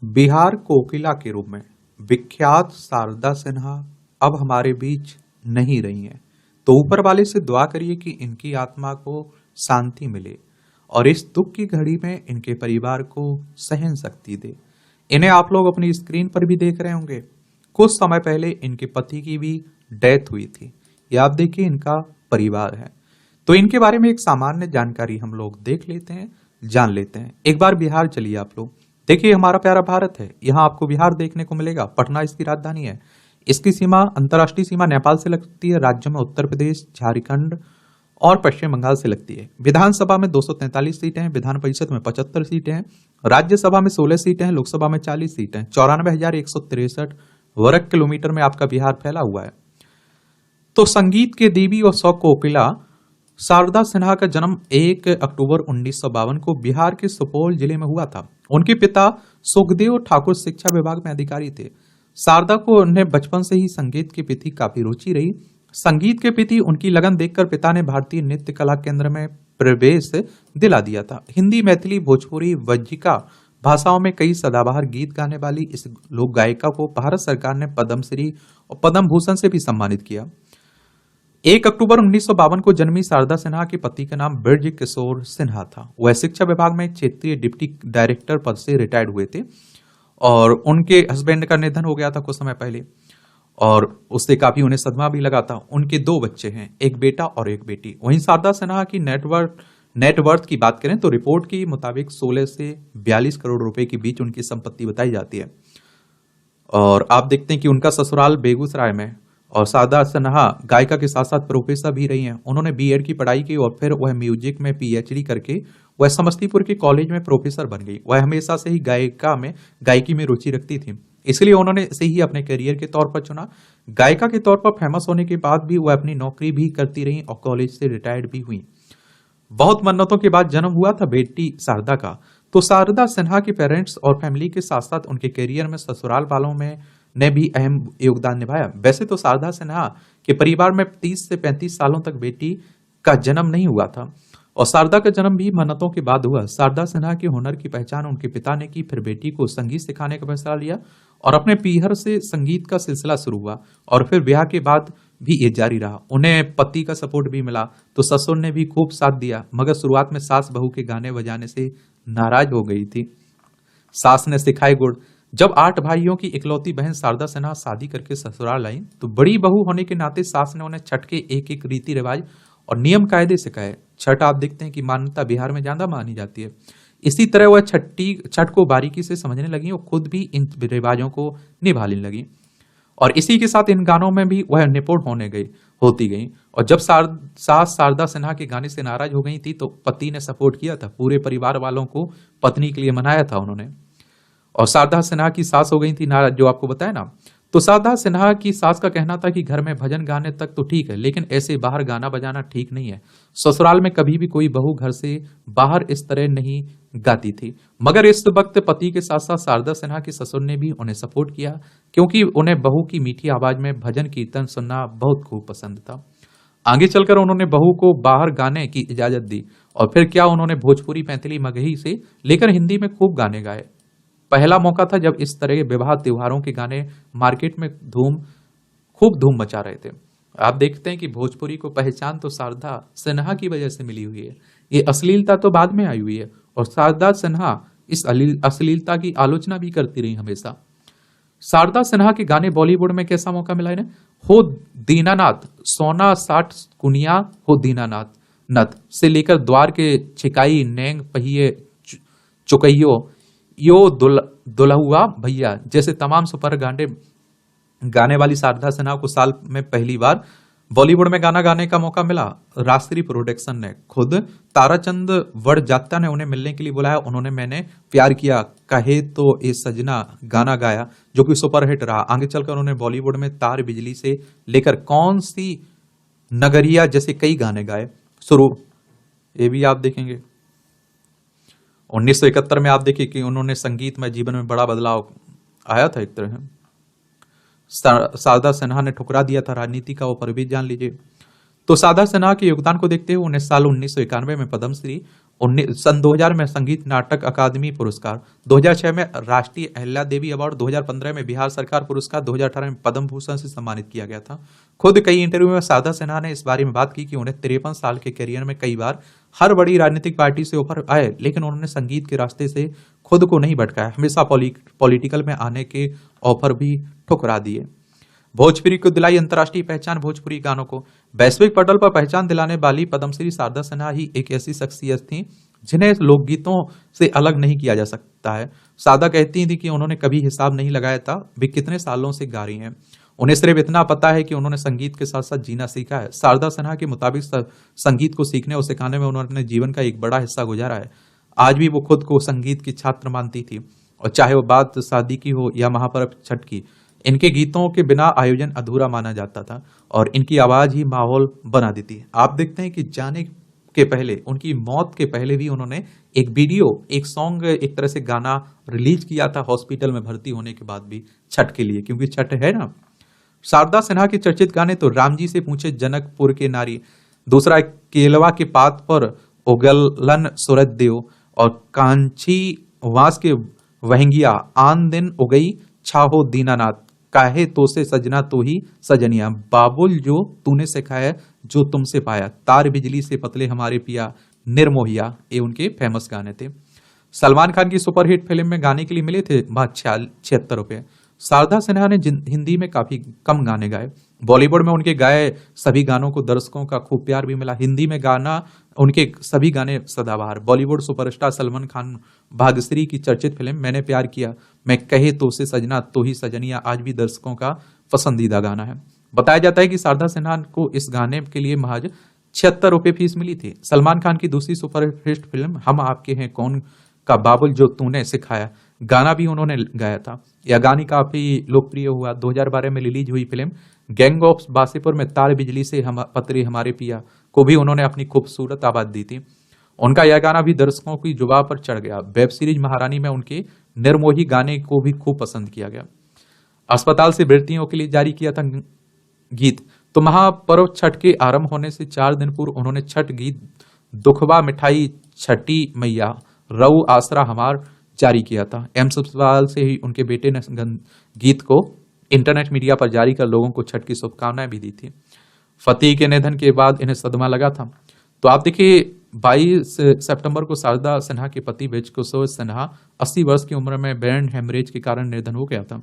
बिहार कोकिला के रूप में विख्यात शारदा सिन्हा अब हमारे बीच नहीं रही हैं। तो ऊपर वाले से दुआ करिए कि इनकी आत्मा को शांति मिले और इस दुख की घड़ी में इनके परिवार को सहन शक्ति दे। इन्हें आप लोग अपनी स्क्रीन पर भी देख रहे होंगे। कुछ समय पहले इनके पति की भी डेथ हुई थी। ये आप देखिए इनका परिवार है। तो इनके बारे में एक सामान्य जानकारी हम लोग देख लेते हैं, जान लेते हैं। एक बार बिहार चलिए आप लोग। देखिए हमारा प्यारा भारत है, यहाँ आपको बिहार देखने को मिलेगा। पटना इसकी राजधानी है। इसकी सीमा, अंतर्राष्ट्रीय सीमा नेपाल से लगती है। राज्य में उत्तर प्रदेश, झारखंड और पश्चिम बंगाल से लगती है। विधानसभा में 243 सीटें हैं, विधान परिषद में 75 सीटें हैं, राज्यसभा में 16 सीटें हैं, लोकसभा में 40 सीटें हैं। 94,163 वर्ग किलोमीटर में आपका बिहार फैला हुआ है। तो संगीत के देवी और शौक कोकिला शारदा सिन्हा का जन्म 1 अक्टूबर 1952 को बिहार के सुपौल जिले में हुआ था। उनके पिता सुखदेव ठाकुर शिक्षा विभाग में अधिकारी थे। शारदा को उन्हें बचपन से ही संगीत के प्रति काफी रुचि रही। संगीत के प्रति उनकी लगन देखकर पिता ने भारतीय नृत्य कला केंद्र में प्रवेश दिला दिया था। हिंदी, मैथिली, भोजपुरी, वज्जिका भाषाओं में कई सदाबहार गीत गाने वाली इस लोक गायिका को भारत सरकार ने पद्मश्री और पद्म भूषण से भी सम्मानित किया। 1 अक्टूबर 1952 को जन्मी शारदा सिन्हा के पति का नाम ब्रज किशोर सिन्हा था। वह शिक्षा विभाग में क्षेत्रीय डिप्टी डायरेक्टर पद से रिटायर्ड हुए थे और उनके हस्बैंड का निधन हो गया था कुछ समय पहले और उससे काफी उन्हें सदमा भी लगा था। उनके 2 बच्चे हैं, एक बेटा और एक बेटी। वहीं शारदा सिन्हा की नेटवर्थ की बात करें तो रिपोर्ट के मुताबिक 16 से 42 करोड़ रुपए के बीच उनकी संपत्ति बताई जाती है। और आप देखते हैं कि उनका ससुराल बेगूसराय में। और शारदा सिन्हा गायिका के साथ साथ प्रोफेसर भी रही हैं। उन्होंने बीएड की पढ़ाई की और फिर वह म्यूजिक में पीएचडी करके वह समस्तीपुर के कॉलेज में प्रोफेसर बन गई। वह हमेशा से ही गायकी में रुचि रखती थी, इसलिए उन्होंने इसे ही अपने करियर के तौर पर चुना। गायिका के तौर पर फेमस होने के बाद भी वह अपनी नौकरी भी करती रही और कॉलेज से रिटायर्ड भी हुई। बहुत मन्नतों के बाद जन्म हुआ था बेटी शारदा का। तो शारदा सिन्हा के पेरेंट्स और फैमिली के साथ साथ उनके करियर में ससुराल वालों में ने भी अहम योगदान निभाया। वैसे तो शारदा सिन्हा के परिवार में 30 से 35 सालों तक बेटी का जन्म नहीं हुआ था और शारदा का जन्म भी मन्नतों के बाद हुआ। शारदा सिन्हा के हुनर की पहचान उनके पिता ने की, फिर बेटी को संगीत सिखाने का फैसला लिया और अपने पीहर से संगीत का सिलसिला शुरू हुआ और फिर ब्याह के बाद भी ये जारी रहा। उन्हें पति का सपोर्ट भी मिला तो ससुर ने भी खूब साथ दिया, मगर शुरुआत में सास बहू के गाने बजाने से नाराज हो गई थी। सास ने सिखाए गुड़। जब 8 भाइयों की इकलौती बहन शारदा सिन्हा शादी करके ससुराल आई तो बड़ी बहू होने के नाते सास ने उन्हें छठ के एक एक रीति रिवाज और नियम कायदे सिखाए। छठ आप देखते हैं कि मान्यता बिहार में ज्यादा मानी जाती है। इसी तरह वह छठ को बारीकी से समझने लगी और खुद भी इन रिवाजों को निभाने लगी और इसी के साथ इन गानों में भी वह निपुण होती गई। और जब सास शारदा सिन्हा के गाने से नाराज हो गई थी तो पति ने सपोर्ट किया था। पूरे परिवार वालों को पत्नी के लिए मनाया था उन्होंने। और शारदा सिन्हा की सास हो गई थी नाराज, जो आपको बताया ना। तो शारदा सिन्हा की सास का कहना था कि घर में भजन गाने तक तो ठीक है, लेकिन ऐसे बाहर गाना बजाना ठीक नहीं है। ससुराल में कभी भी कोई बहू घर से बाहर इस तरह नहीं गाती थी। मगर इस वक्त पति के साथ साथ शारदा सिन्हा के ससुर ने भी उन्हें सपोर्ट किया, क्योंकि उन्हें बहू की मीठी आवाज में भजन कीर्तन सुनना बहुत खूब पसंद था। आगे चलकर उन्होंने बहू को बाहर गाने की इजाजत दी और फिर क्या, उन्होंने भोजपुरी, मैथिली, मगही से लेकर हिंदी में खूब गाने गाए। पहला मौका था जब इस तरह के विवाह त्योहारों के गाने मार्केट में खूब धूम मचा रहे थे। आप देखते हैं कि भोजपुरी को पहचान तो शारदा सिन्हा की वजह से मिली हुई है। ये अश्लीलता तो बाद में आई हुई है और शारदा सिन्हा इस अश्लीलता की आलोचना भी करती रही हमेशा। शारदा सिन्हा के गाने बॉलीवुड में कैसा मौका मिला इन्हें? हो दीनानाथ, सोना साठ कुनिया हो दीनानाथ नथ से लेकर द्वार के छिकाई, नैंग पहिए चुकैयो, यो दुल्हुआ भैया जैसे तमाम सुपर गाने वाली शारदा सिन्हा को साल में पहली बार बॉलीवुड में गाना गाने का मौका मिला। राष्ट्रीय प्रोडक्शन ने खुद ताराचंद वड़जात्या ने उन्हें मिलने के लिए बुलाया। उन्होंने मैंने प्यार किया, कहे तो ए सजना गाना गाया, जो कि सुपरहिट रहा। आगे चलकर उन्होंने बॉलीवुड में तार बिजली से लेकर कौन सी नगरिया जैसे कई गाने गाए। ये भी आप देखेंगे। 1971 में आप देखिए कि उन्होंने संगीत में जीवन में बड़ा बदलाव आया था। एक तरह शारदा सिन्हा ने ठुकरा दिया था राजनीति का, वो पर भी जान लीजिए। तो शारदा सिन्हा के योगदान को देखते हुए उन्हें साल 1991 में पद्मश्री सन 2000 में संगीत नाटक अकादमी पुरस्कार, 2006 में राष्ट्रीय अहिल्या देवी अवार्ड, 2015 में बिहार सरकार पुरस्कार, 2018 में पद्म भूषण से सम्मानित किया गया था। खुद कई इंटरव्यू में शारदा सिन्हा ने इस बारे में बात की कि उन्हें 53 साल के करियर में कई बार हर बड़ी राजनीतिक पार्टी से ऑफर आए, लेकिन उन्होंने संगीत के रास्ते से खुद को नहीं भटकाया, हमेशा पॉलिटिकल में आने के ऑफर भी ठुकरा दिए। भोजपुरी को दिलाई अंतर्राष्ट्रीय पहचान, भोजपुरी गानों को वैश्विक पटल पर पहचान दिलाने वाली पद्मश्री शारदा सिन्हा ही एक ऐसी शख्सियत थी जिन्हें लोकगीतों से अलग नहीं किया जा सकता है। शारदा कहती थी कि उन्होंने कभी हिसाब नहीं लगाया था वे कितने सालों से गा रही हैं, उन्हें सिर्फ इतना पता है कि उन्होंने संगीत के साथ साथ जीना सीखा है। शारदा सिन्हा के मुताबिक संगीत को सीखने और सिखाने में उन्होंने अपने जीवन का एक बड़ा हिस्सा गुजारा है। आज भी वो खुद को संगीत की छात्र मानती थी, और चाहे वो बात शादी की हो या महापर्व छठ की, इनके गीतों के बिना आयोजन अधूरा माना जाता था और इनकी आवाज ही माहौल बना देती है। आप देखते हैं कि जाने के पहले, उनकी मौत के पहले भी उन्होंने एक वीडियो, एक सॉन्ग, एक तरह से गाना रिलीज किया था हॉस्पिटल में भर्ती होने के बाद भी, छठ के लिए, क्योंकि छठ है ना। शारदा सिन्हा के चर्चित गाने तो राम जी से पूछे जनकपुर के नारी, दूसरा केलवा के पात पर उगलन सूरज देव, और कांची वास के वहंगिया आन दिन उगई छाहो दीनानाथ, काहे तो से सजना तो ही सजनिया, बाबुल जो तूने सिखाया जो तुमसे पाया, तार बिजली से पतले हमारे पिया निर्मोहिया, ये उनके फेमस गाने थे। सलमान खान की सुपरहिट फिल्म में गाने के लिए मिले थे 76 रुपए। शारदा सिन्हा ने हिंदी में काफी कम गाने गाए। बॉलीवुड में उनके गाए सभी गानों को दर्शकों का खूब प्यार भी मिला। हिंदी में गाना उनके सभी गाने सदाबहार। बॉलीवुड सुपरस्टार सलमान खान भाग्यश्री की चर्चित फिल्म मैंने प्यार किया, मैं कहे तो से सजना तो ही सजनिया आज भी दर्शकों का पसंदीदा गाना है। बताया जाता है कि शारदा सिन्हा को इस गाने के लिए महज 76 रुपए फीस मिली थी। सलमान खान की दूसरी सुपरहिट फिल्म हम आपके हैं कौन का बाबुल जो तूने सिखाया गाना भी उन्होंने गाया था। यह गाना काफी लोकप्रिय हुआ। 2012 में रिलीज हुई फिल्म गैंग ऑफ वासेपुर में तार बिजली से हम पतरे हमारे पिया को भी उन्होंने अपनी खूबसूरत आवाज दी थी। उनका यह गाना भी दर्शकों की जुबान पर चढ़ गया। वेब सीरीज महारानी में उनके निर्मोही गाने को भी खूब पसंद किया गया। अस्पताल से भर्तियों के लिए जारी किया था गीत। तो महापर्व छठ के आरंभ होने से 4 दिन पूर्व उन्होंने छठ गीत दुखबा मिठाई छठी मैया रऊ आसरा हमार जारी किया था। अस्पताल से ही उनके बेटे ने गीत को इंटरनेट मीडिया पर जारी कर लोगों को छठ की शुभकामनाएं भी दी थी। फतेह के निधन के बाद इन्हें सदमा लगा था। तो आप देखिए 22 सितंबर को शारदा सिन्हा के पति ब्रज किशोर सिन्हा 80 वर्ष की उम्र में ब्रेन हेमरेज के कारण निधन हो गया था।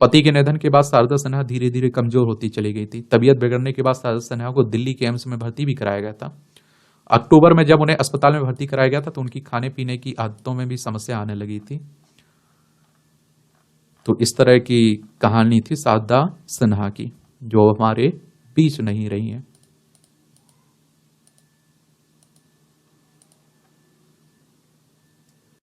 पति के निधन के बाद शारदा सिन्हा धीरे धीरे कमजोर होती चली गई थी। तबीयत बिगड़ने के बाद शारदा सिन्हा को दिल्ली के एम्स में भर्ती भी कराया गया था। अक्टूबर में जब उन्हें अस्पताल में भर्ती कराया गया था तो उनकी खाने पीने की आदतों में भी समस्या आने लगी थी। तो इस तरह की कहानी थी शारदा सिन्हा की, जो हमारे बीच नहीं रही है।